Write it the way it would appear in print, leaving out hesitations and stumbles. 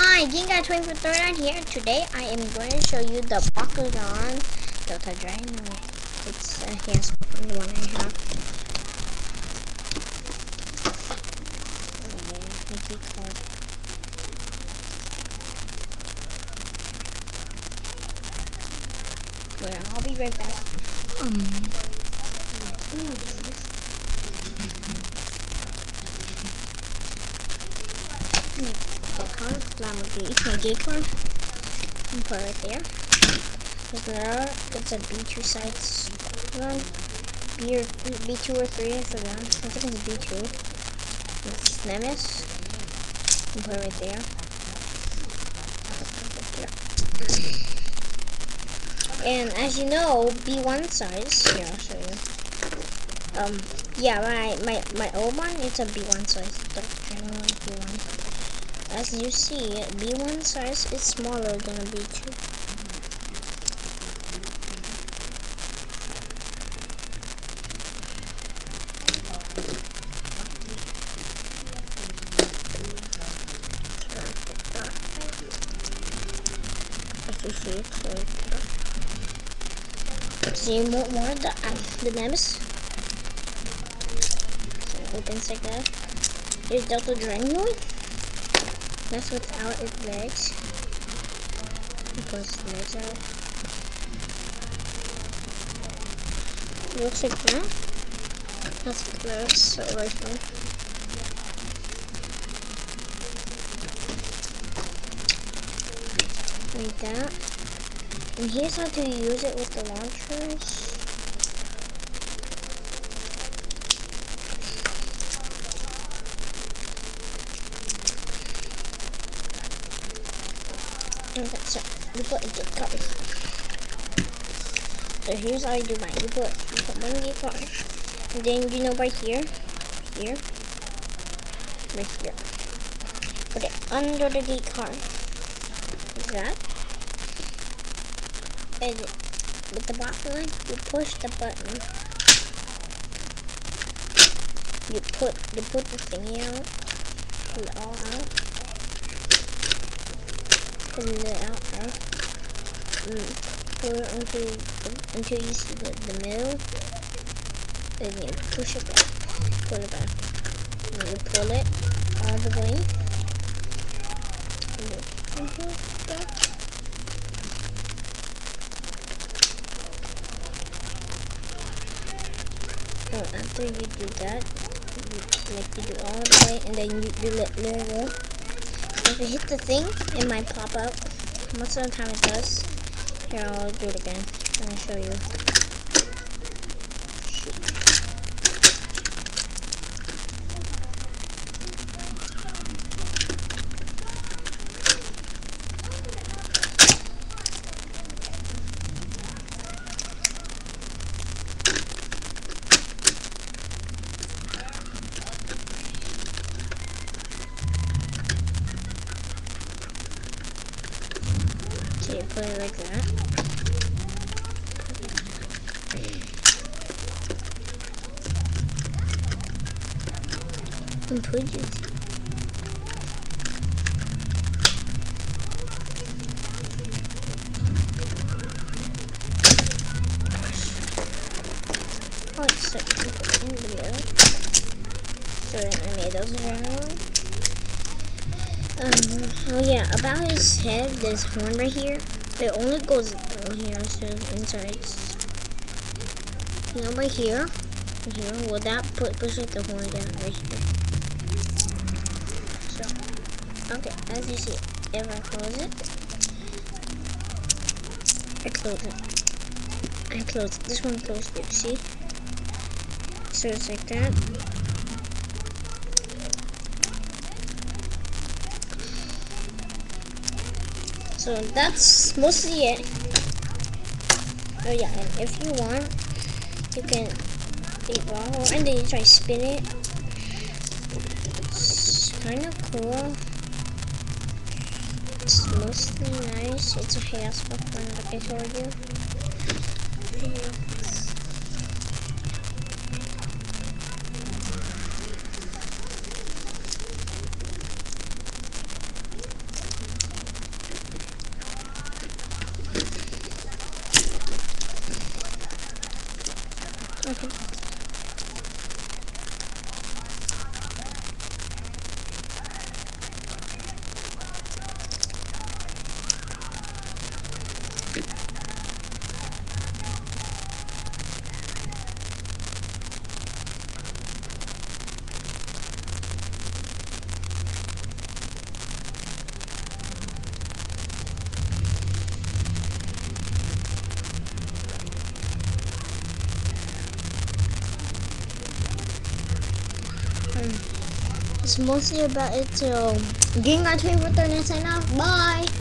Hi, Ginga2439 here. Today I am going to show you the Bakugan Delta Dragon. It's a hands from the one I have. Mickey card. Well, I'll be right back. Card, it's my G card. And put it right there. It's a B2 size one. B2 or 3, I forgot. I think it's B2. It's Nemesis. And put it right there. And as you know, B1 size. Here, I'll show you. Yeah, my old one, it's a B1 size. The B1. As you see, B1 size is smaller than a B2. As you see, it's right there. See more of the Nemesis. So it opens like that. Here's Delta Dragonoid. That's without its legs. He pulls his legs out. It looks like that. That's so original. Like that. And here's how to use it with the launchers. So you put a gift card. So here's how you do mine. You put one gift card, and then you know right here, right here. Put it under the gift card. Like that. And with the bottom line, you push the button. You put the thingy out. Pull it all out. Pull it out. Pull it until you see the middle. Then you push it back. Pull it back. And you pull it all the way. And you pull it back. So after you do that, you do all the way, and then you let it go. If you hit the thing, it might pop up. Most of the time it does. Here, I'll do it again. I'm gonna show you. So you put it like that. And put it. Oh, it's so in the middle. So then I made those around. Oh yeah, about his head, this horn right here, it only goes down here instead of inside. You know, right here, well that pushes the horn down right here. So, okay, as you see, if I close it, I close it. This one closed it, see? So it's like that. So that's mostly it. Oh yeah, and if you want, you can and then you try to spin it. It's kind of cool. It's mostly nice. It's a hair spot like I told you. It's mostly about it. So, Game God's favorite turn and sign off. Bye.